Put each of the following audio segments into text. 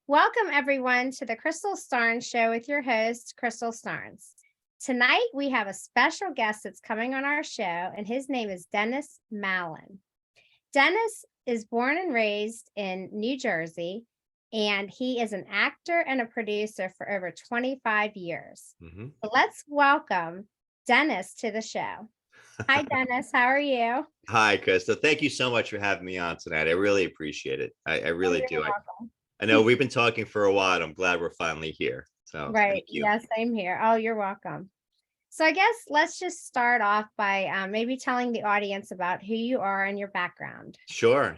Welcome, everyone, to the Crystal Starnes Show with your host, Crystal Starnes. Tonight, we have a special guest that's coming on our show, and his name is Dennis Mallen. Dennis is born and raised in New Jersey, and he is an actor and a producer for over 25 years. So let's welcome Dennis to the show. Hi, Dennis. How are you? Hi, Krista. Thank you so much for having me on tonight. I really appreciate it. I really You're do. welcome. I know we've been talking for a while. I'm glad we're finally here. So Right. thank you. Yeah, same here. Oh, you're welcome. So I guess let's just start off by maybe telling the audience about who you are and your background. Sure.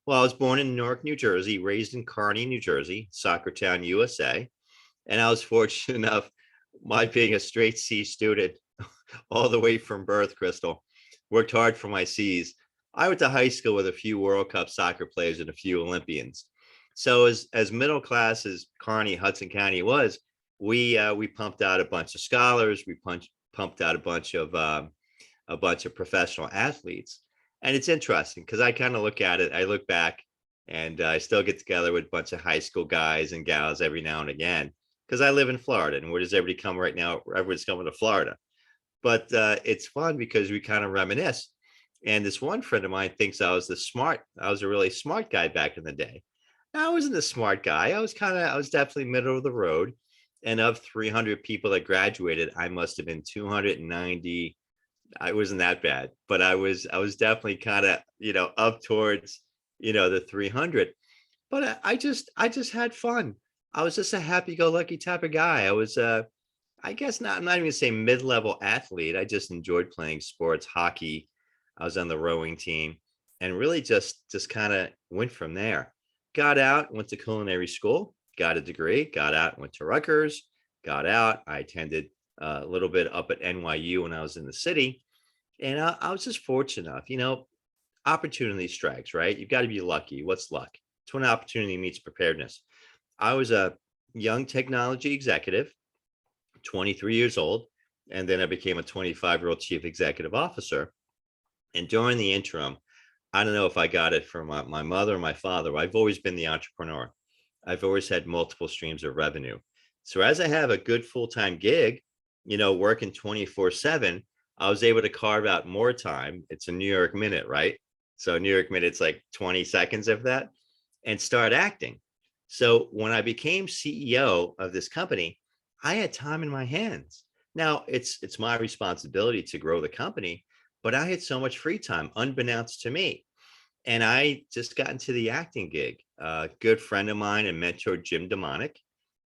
Well, I was born in Newark, New Jersey, raised in Kearney, New Jersey, soccer town, USA. And I was fortunate enough, my being a straight C student all the way from birth, Crystal, worked hard for my C's. I went to high school with a few World Cup soccer players and a few Olympians. So as middle class as Kearney, Hudson County was, we pumped out a bunch of scholars. We pumped out a bunch of professional athletes. And it's interesting because I kind of look at it. I look back, and I still get together with a bunch of high school guys and gals every now and again because I live in Florida. And where does everybody come right now? Everyone's coming to Florida. But it's fun because we kind of reminisce. And this one friend of mine thinks I was a really smart guy back in the day. I wasn't a smart guy. I was definitely middle of the road. And of 300 people that graduated, I must have been 290. I wasn't that bad, but I was definitely kind of, up towards, the 300. But I just had fun. I was just a happy-go-lucky type of guy. I guess not, I'm not even gonna say mid-level athlete. I just enjoyed playing sports, hockey. I was on the rowing team and really just kind of went from there. Got out, went to culinary school, got a degree, got out, went to Rutgers, got out. I attended a little bit up at NYU when I was in the city. And I was just fortunate enough, opportunity strikes, right? You've got to be lucky. What's luck? It's when opportunity meets preparedness. I was a young technology executive, 23 years old, and then I became a 25-year-old chief executive officer. And during the interim, I don't know if I got it from my mother or my father. I've always been the entrepreneur. I've always had multiple streams of revenue. So as I have a good full-time gig, working 24/7, I was able to carve out more time. It's a New York minute, right? So New York minute's like 20 seconds of that, and start acting. So when I became CEO of this company, I had time in my hands. Now it's my responsibility to grow the company, but I had so much free time unbeknownst to me. And I just got into the acting gig. A good friend of mine and mentor, Jim Demonic,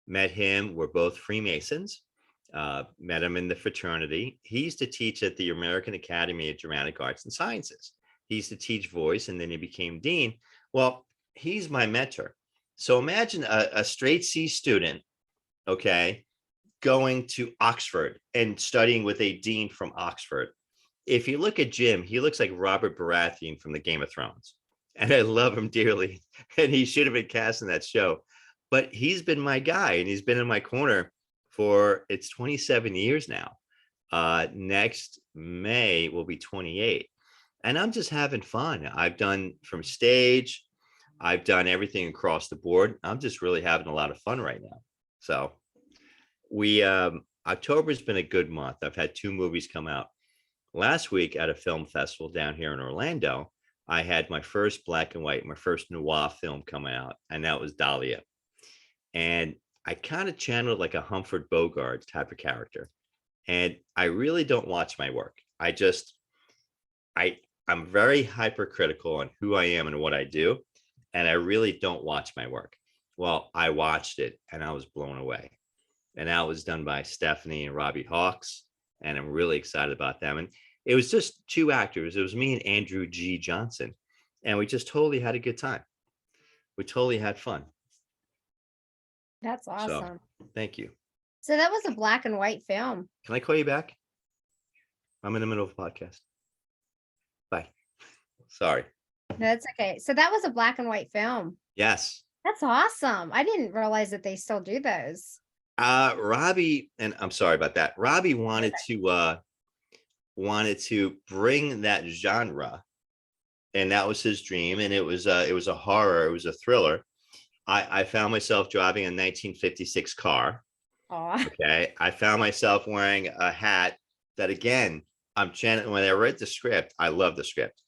met him. We're both Freemasons. Met him in the fraternity. He used to teach at the American Academy of Dramatic Arts and Sciences. He used to teach voice, and then he became dean. Well, he's my mentor. So imagine a straight C student, okay, going to Oxford and studying with a dean from Oxford. If you look at Jim, he looks like Robert Baratheon from the Game of Thrones. And I love him dearly. And he should have been cast in that show. But he's been my guy, and he's been in my corner for it's 27 years now. Next May will be 28. And I'm just having fun. I've done from stage, I've done everything across the board. I'm just really having a lot of fun right now. So we October's been a good month. I've had 2 movies come out. Last week at a film festival down here in Orlando, I had my first black and white, my first noir film coming out, and that was Dahlia. And I kind of channeled like a Humphrey Bogart type of character. And I really don't watch my work. I'm very hypercritical on who I am and what I do. And I really don't watch my work. Well, I watched it and I was blown away. And that was done by Stephanie and Robbie Hawks. And I'm really excited about them. And it was just 2 actors. It was me and Andrew G. Johnson. And we just totally had a good time. We totally had fun. That's So awesome. thank you. So that was a black and white film. Can I call you back? I'm in the middle of a podcast. Bye. Sorry. No, that's okay. So that was a black and white film. Yes. That's awesome. I didn't realize that they still do those. Robbie, and I'm sorry about that. Robbie wanted to bring that genre, and that was his dream. And it was a horror, it was a thriller. I found myself driving a 1956 car. Oh, Okay. I found myself wearing a hat that, again, I'm channeling. When I read the script, I love the script.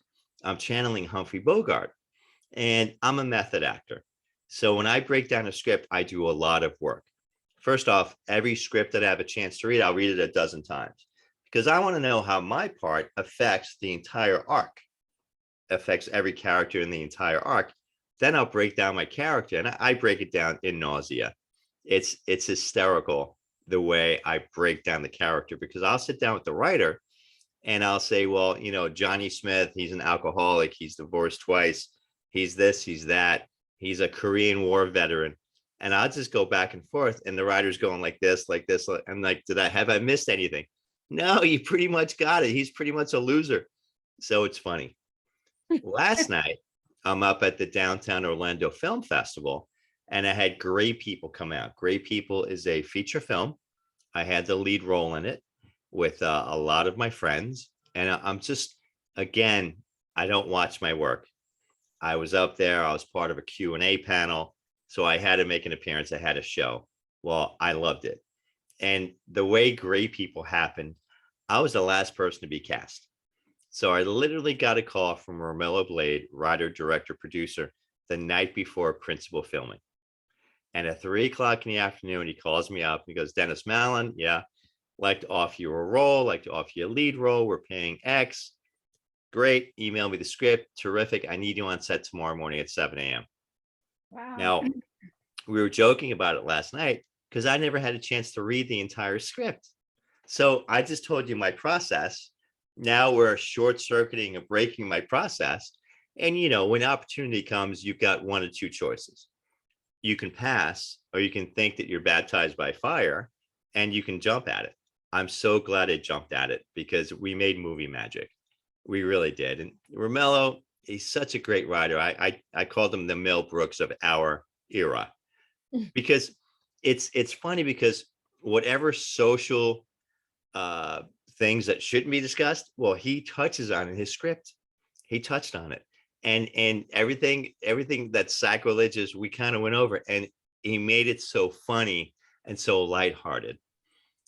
I'm channeling Humphrey Bogart, and I'm a method actor. So when I break down a script, I do a lot of work. First off, every script that I have a chance to read, I'll read it a dozen times because I want to know how my part affects the entire arc, affects every character in the entire arc. Then I'll break down my character, and I break it down in nausea. It's hysterical the way I break down the character, because I'll sit down with the writer and I'll say, well, Johnny Smith, he's an alcoholic, he's divorced twice, he's this, he's that, he's a Korean War veteran. And I'll just go back and forth, and the writer's going like this, like this. I'm like, have I missed anything? No, you pretty much got it. He's pretty much a loser. So it's funny. Last night, I'm up at the downtown Orlando Film Festival, and I had Gray People come out. Gray People is a feature film. I had the lead role in it with a lot of my friends. And I'm just, again, I don't watch my work. I was up there. I was part of a Q&A panel. So I had to make an appearance. I had a show. Well, I loved it. And the way Gray People happened, I was the last person to be cast. So I literally got a call from Romello Blade, writer, director, producer, the night before principal filming. And at 3 o'clock in the afternoon, he calls me up. He goes, Dennis Mallen, yeah, like to offer you a role, like to offer you a lead role. We're paying X. Great. Email me the script. Terrific. I need you on set tomorrow morning at 7 a.m. wow. Now, we were joking about it last night because I never had a chance to read the entire script. So I just told you my process. Now we're short circuiting and breaking my process. And, when opportunity comes, you've got one of two choices. You can pass, or you can think that you're baptized by fire, and you can jump at it. I'm so glad I jumped at it because we made movie magic. We really did. And Romello, he's such a great writer. I called him the Mel Brooks of our era, because it's funny because whatever social things that shouldn't be discussed, well, he touches on in his script. He touched on it. And everything that's sacrilegious, we kind of went over, and he made it so funny and so lighthearted.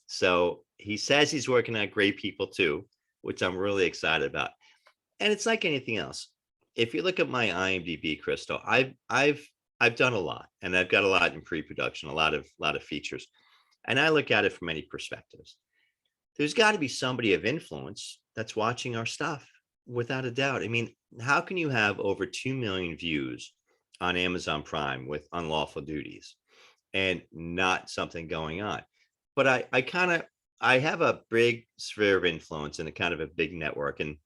So he says he's working on Great People too, which I'm really excited about. And it's like anything else. If you look at my IMDb, Crystal, I've done a lot, and I've got a lot in pre-production, a lot of features, and I look at it from many perspectives. There's got to be somebody of influence that's watching our stuff, without a doubt. I mean, how can you have over 2 million views on Amazon Prime with Unlawful Duties and not something going on? But I have a big sphere of influence and a kind of a big network. And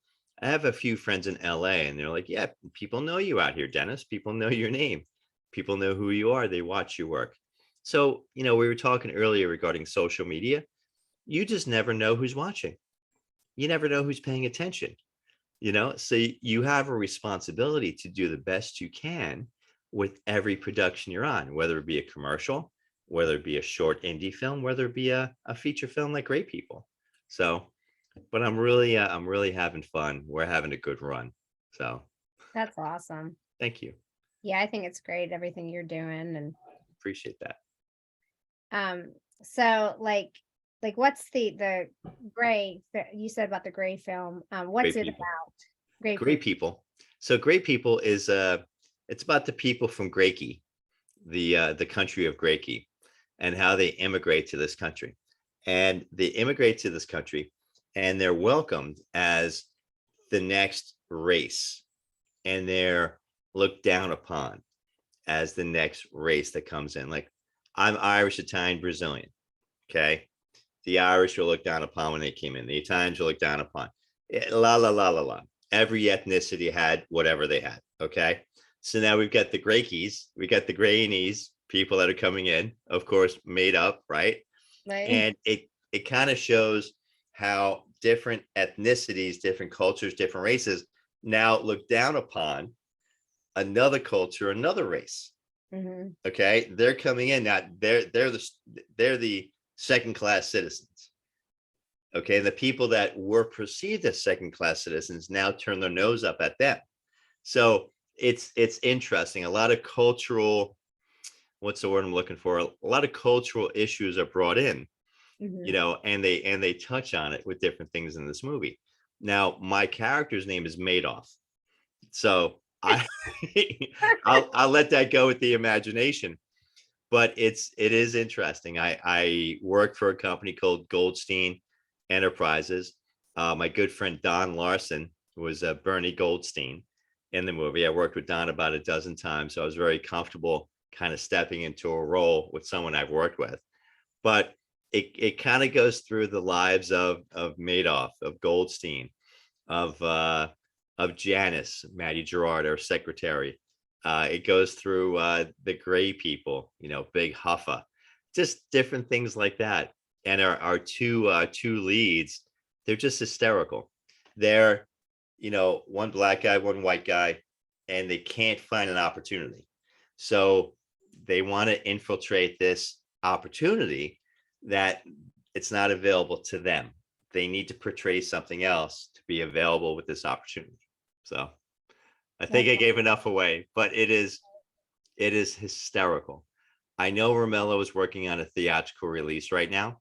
I have a few friends in LA, and they're like, yeah, people know you out here, Dennis. People know your name. People know who you are. They watch your work. So, we were talking earlier regarding social media. You just never know who's watching. You never know who's paying attention. So you have a responsibility to do the best you can with every production you're on, whether it be a commercial, whether it be a short indie film, whether it be a feature film like Great People. So, but I'm really having fun. We're having a good run. So That's awesome. thank you. Yeah, I think it's great, everything you're doing. And Appreciate that. so what's the gray you said about the gray film? What's Great it People. about? Gray Great People. So Great People is it's about the people from Gracie, the country of Gracie, and how they immigrate to this country. And they immigrate to this country, and they're welcomed as the next race, and they're looked down upon as the next race that comes in. Like, I'm Irish, Italian, Brazilian. Okay. The Irish were looked down upon when they came in. The Italians were looked down upon. La, la, la, la, la. Every ethnicity had whatever they had. Okay. So now we've got the Grakies, we got the Grainies, people that are coming in, of course, made up, right? Right. And it kind of shows how different ethnicities, different cultures, different races now look down upon another culture, another race. Mm-hmm. Okay. They're coming in now. They're the second class citizens. Okay. The people that were perceived as second class citizens now turn their nose up at them. So it's interesting. A lot of cultural what's the word I'm looking for? A lot of cultural issues are brought in, Mhm. and they touch on it with different things in this movie. Now, my character's name is Madoff. So I I'll let that go with the imagination. But it is interesting. I work for a company called Goldstein Enterprises. My good friend Don Larson was Bernie Goldstein in the movie. I worked with Don about a dozen times, so I was very comfortable kind of stepping into a role with someone I've worked with. But it kind of goes through the lives of Madoff, of Goldstein, of Janice, Maddie Gerard, our secretary. It goes through the gray people, Big Huffa, just different things like that. And our two leads, they're just hysterical. They're, one black guy, one white guy, and they can't find an opportunity. So they want to infiltrate this opportunity that it's not available to them. They need to portray something else to be available with this opportunity. So I think That's I gave enough away, but it is hysterical. I know Romello is working on a theatrical release right now,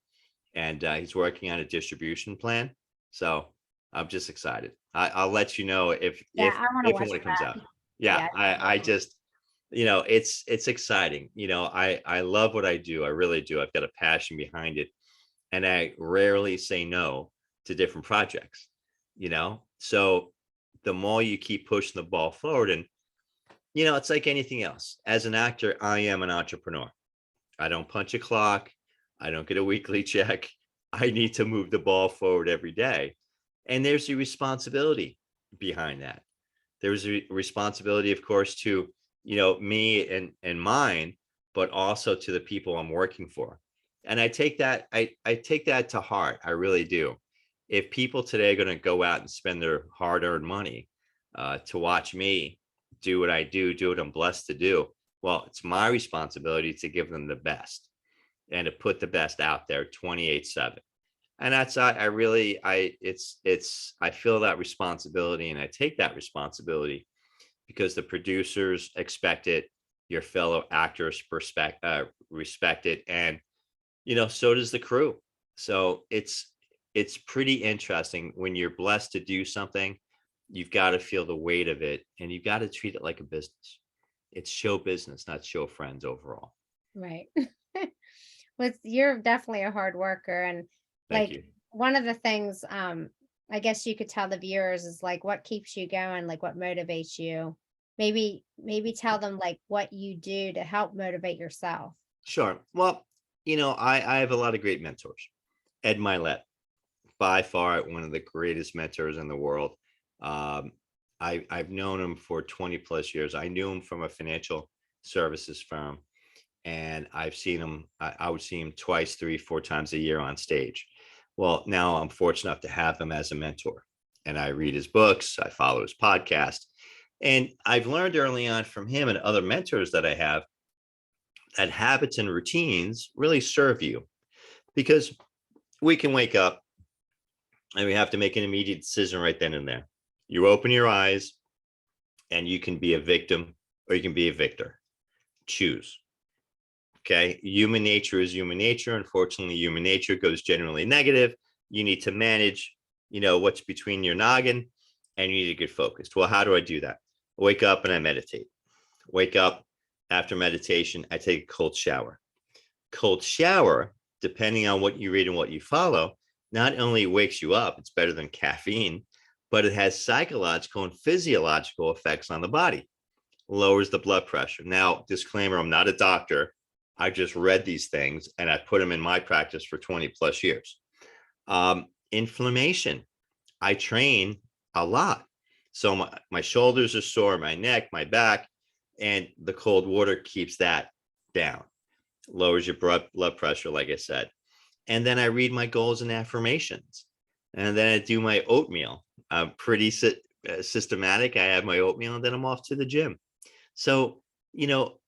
and he's working on a distribution plan. So I'm just excited. I'll let you know if yeah, if I want to if and watch when it comes that. out. Yeah, Yeah. I just it's exciting. I love what I do. I really do. I've got a passion behind it, and I rarely say no to different projects. So the more you keep pushing the ball forward, and it's like anything else. As an actor, I am an entrepreneur. I don't punch a clock. I don't get a weekly check. I need to move the ball forward every day. And there's a responsibility behind that. There's a responsibility, of course, to, me and mine, but also to the people I'm working for. And I take that to heart. I really do. If people today are going to go out and spend their hard-earned money to watch me do what I do what I'm blessed to do, well, it's my responsibility to give them the best and to put the best out there 28/7. And that's I really I feel that responsibility, and I take that responsibility because the producers expect it, your fellow actors respect it, and so does the crew. So it's pretty interesting when you're blessed to do something. You've got to feel the weight of it, and you've got to treat it like a business. It's show business, not show friends overall. Right. You're definitely a hard worker, and Thank like you. one of the things I guess you could tell the viewers is like what keeps you going, like what motivates you. Maybe tell them like what you do to help motivate yourself. Sure. Well, I have a lot of great mentors. Ed Milet, by far one of the greatest mentors in the world. Um, I've known him for 20 plus years. I knew him from a financial services firm, and I've seen him. I would see him twice, three, four times a year on stage. Well, now I'm fortunate enough to have him as a mentor, and I read his books. I follow his podcast, and I've learned early on from him and other mentors that I have that habits and routines really serve you, because we can wake up and we have to make an immediate decision right then and there. You open your eyes and you can be a victim or you can be a victor. Choose. Okay. Human nature is human nature. Unfortunately, human nature goes generally negative. You need to manage, what's between your noggin, and you need to get focused. Well, how do I do that? I wake up and I meditate. Wake up after meditation, I take a cold shower. Cold shower, depending on what you read and what you follow, not only wakes you up, it's better than caffeine, but it has psychological and physiological effects on the body. Lowers the blood pressure. Now, disclaimer, I'm not a doctor. I just read these things and I put them in my practice for 20 plus years. Inflammation. I train a lot. So my shoulders are sore, my neck, my back, and the cold water keeps that down. Lowers your blood pressure, like I said. And then I read my goals and affirmations. And then I do my oatmeal. I'm pretty systematic. I have my oatmeal and then I'm off to the gym. So,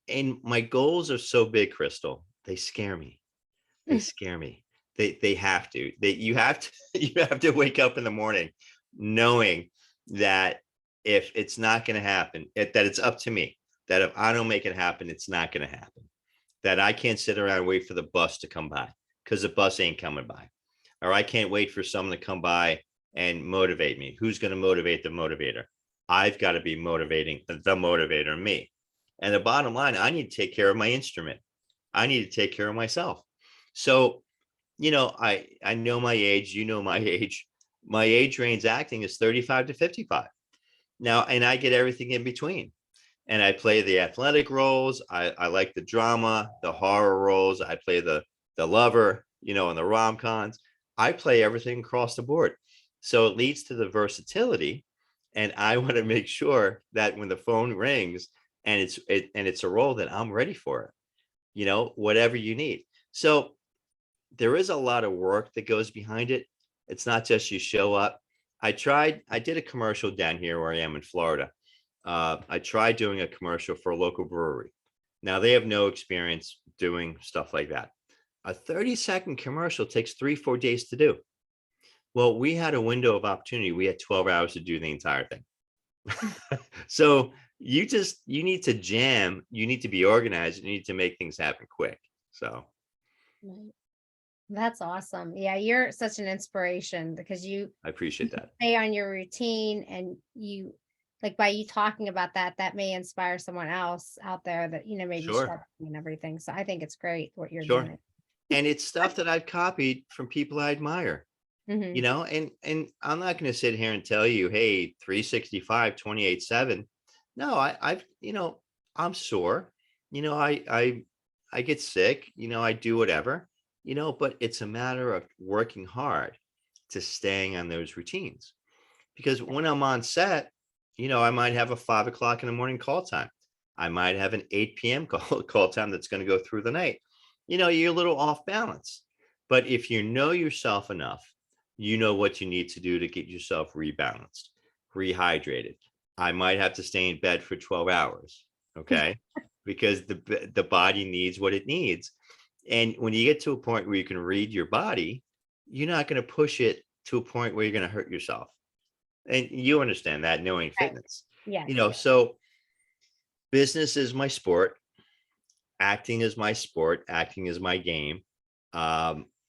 and my goals are so big, Crystal, they scare me. They scare me. They have to. You have to you have to wake up in the morning knowing that if it's not going to happen, that it's up to me. That if I don't make it happen, it's not going to happen. that I can't sit around and wait for the bus to come by because the bus ain't coming by. Or I can't wait for someone to come by and motivate me. Who's going to motivate the motivator? I've got to be motivating the motivator, me. And the bottom line, I need to take care of my instrument. I need to take care of myself. So, I know my age, you know my age. My age range acting is 35 to 55. Now, and I get everything in between. And I play the athletic roles. I like the drama, the horror roles. I play the lover, and the rom-coms. I play everything across the board. So it leads to the versatility. And I want to make sure that when the phone rings and it's a role, that I'm ready for it, whatever you need. So there is a lot of work that goes behind it. It's not just you show up. I did a commercial down here where I am in Florida. I tried doing a commercial for a local brewery. Now they have no experience doing stuff like that. A 30-second commercial takes 3-4 days to do. Well, we had a window of opportunity. We had 12 hours to do the entire thing. So you need to jam. You need to be organized. You need to make things happen quick. So. Right. That's awesome. Yeah, you're such an inspiration because I appreciate that. Stay on your routine, and you like by you talking about that may inspire someone else out there that maybe Sure. struggling and everything. So I think it's great what you're Sure. doing. And it's stuff that I've copied from people I admire. Mhm. And I'm not going to sit here and tell you, hey, 365, 28/7. No, I'm sore. I get sick, I do whatever, but it's a matter of working hard to staying on those routines. Because when I'm on set, I might have a 5 o'clock in the morning call time. I might have an 8 p.m. call time that's going to go through the night. You're a little off balance. But if you know yourself enough, you know what you need to do to get yourself rebalanced, rehydrated. I might have to stay in bed for 12 hours, okay? Because the body needs what it needs. And when you get to a point where you can read your body, you're not going to push it to a point where you're going to hurt yourself. And you understand that, knowing fitness. Yes. So business is my sport. Acting is my sport. Acting is my game.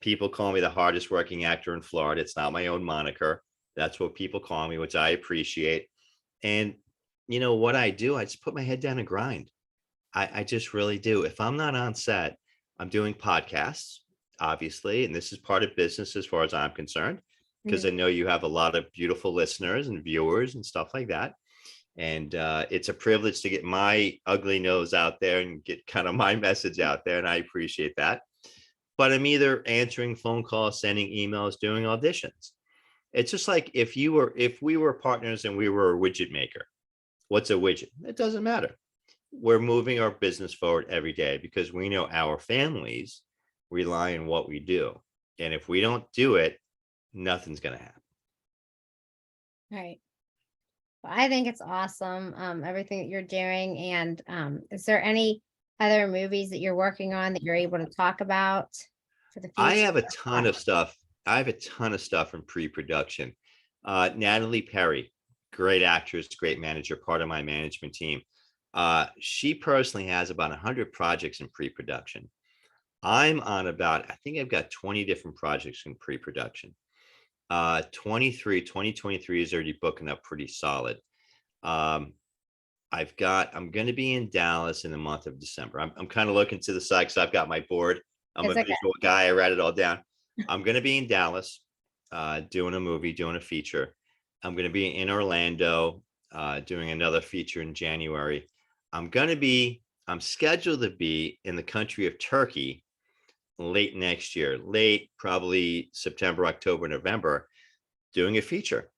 People call me the hardest working actor in Florida. It's not my own moniker. That's what people call me, which I appreciate. And what I do, I just put my head down and grind. I just really do. If I'm not on set, I'm doing podcasts, obviously, and this is part of business as far as I'm concerned, because I know you have a lot of beautiful listeners and viewers and stuff like that. And it's a privilege to get my ugly nose out there and get kind of my message out there. And I appreciate that. But I'm either answering phone calls, sending emails, doing auditions. It's just like if we were partners and we were a widget maker. What's a widget? It doesn't matter. We're moving our business forward every day because we know our families rely on what we do. And if we don't do it, nothing's going to happen. Right. Well, I think it's awesome, everything that you're doing. And is there any other movies that you're working on that you're able to talk about for the future? I have a ton of stuff. In pre-production. Natalie Perry, great actress, great manager, part of my management team. She personally has about 100 projects in pre-production. I'm on I think I've got 20 different projects in pre-production. 2023 is already booking up pretty solid. I'm going to be in Dallas in the month of December. I'm kind of looking to the side because I've got my board. I'm a visual guy. I write it all down. I'm going to be in Dallas, doing a movie, doing a feature. I'm going to be in Orlando, doing another feature in January. I'm scheduled to be in the country of Turkey late next year, probably September, October, November, doing a feature.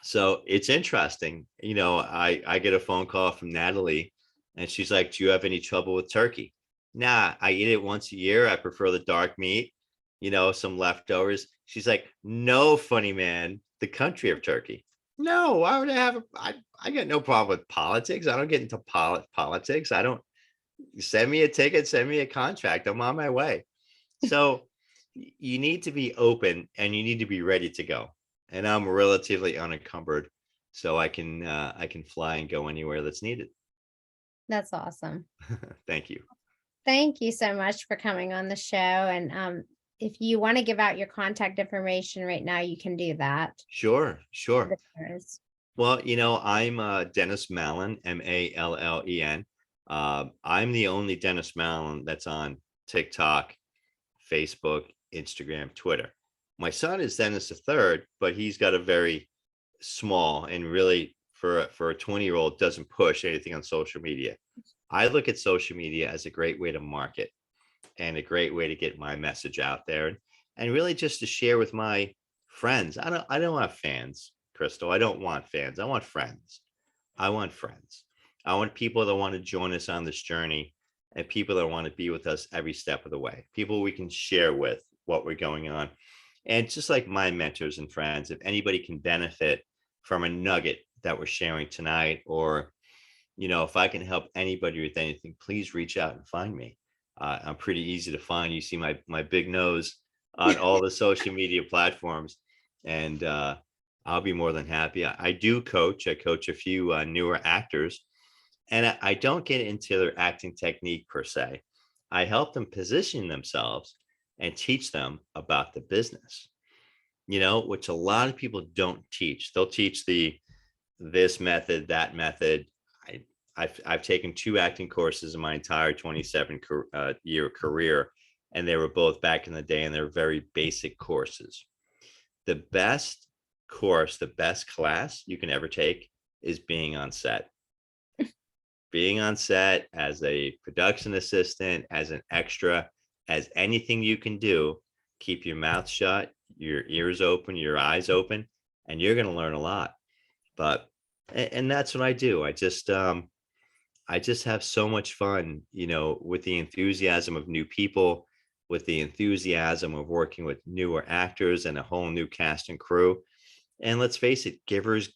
So it's interesting. I get a phone call from Natalie and she's like, do you have any trouble with turkey? Nah, I eat it once a year. I prefer the dark meat, some leftovers. She's like, no, funny man, the country of Turkey. No, why would I got no problem with politics. I don't get into politics. I don't. Send me a ticket, send me a contract. I'm on my way. So you need to be open and you need to be ready to go. And I'm relatively unencumbered, so I can fly and go anywhere that's needed. That's awesome. Thank you. Thank you so much for coming on the show. And if you want to give out your contact information right now, you can do that. Sure, sure. Listeners. Well, I'm Dennis Mallen, Mallen. I'm the only Dennis Mallen that's on TikTok, Facebook, Instagram, Twitter. My son is Dennis the third, but he's got a very small and really for a 20-year-old doesn't push anything on social media. I look at social media as a great way to market and a great way to get my message out there and really just to share with my friends. I don't want fans, Crystal. I don't want fans. I want friends. I want friends. I want people that want to join us on this journey and people that want to be with us every step of the way. People we can share with what we're going on. And just like my mentors and friends, if anybody can benefit from a nugget that we're sharing tonight, or if I can help anybody with anything, please reach out and find me. I'm pretty easy to find. You see my big nose on all the social media platforms, and I'll be more than happy. I do coach. I coach a few newer actors, and I don't get into their acting technique per se. I help them position themselves and teach them about the business, which a lot of people don't teach. They'll teach this method, that method. I've taken 2 acting courses in my entire 27-year career, and they were both back in the day, and they're very basic courses. The best course, the best class you can ever take is being on set. Being on set as a production assistant, as an extra, as anything you can do. Keep your mouth shut, your ears open, your eyes open, and you're going to learn a lot. And that's what I do. I just have so much fun, with the enthusiasm of new people, with the enthusiasm of working with newer actors and a whole new cast and crew. And let's face it, givers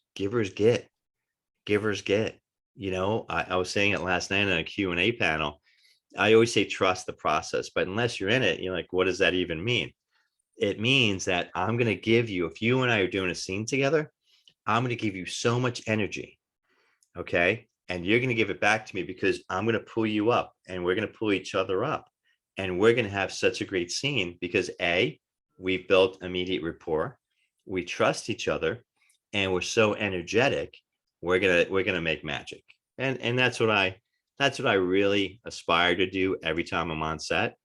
get. Givers get. I was saying it last night on a Q&A panel. I always say trust the process, but unless you're in it, you're like, what does that even mean? It means that I'm going to give you, if you and I are doing a scene together, I'm going to give you so much energy. Okay. And you're going to give it back to me because I'm going to pull you up and we're going to pull each other up. And we're going to have such a great scene because we've built immediate rapport. We trust each other and we're so energetic. We're going to make magic. And that's what I really aspire to do every time I'm on set.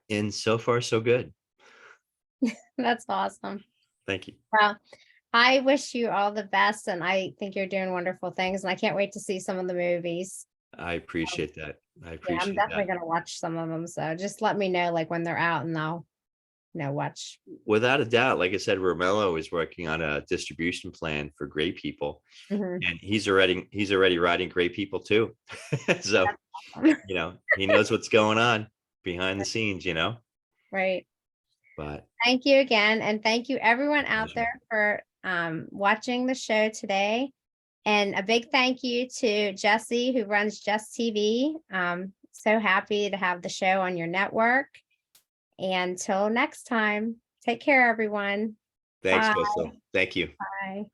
And so far, so good. That's awesome. Thank you. Well, I wish you all the best, and I think you're doing wonderful things, and I can't wait to see some of the movies. I appreciate that. I Yeah, I'm appreciate definitely that. going to watch some of them. So just let me know like when they're out, and I'll watch. Without a doubt, like I said, Romello is working on a distribution plan for Great People, Mhm. and he's already writing Great People too. So, he knows what's going on behind the scenes, Right. but Thank you again, and thank you everyone out pleasure. there for watching the show today. And a big thank you to Jesse, who runs Just TV. So happy to have the show on your network. And until next time, take care, everyone. Thanks, Bye. Crystal. Thank you. Bye.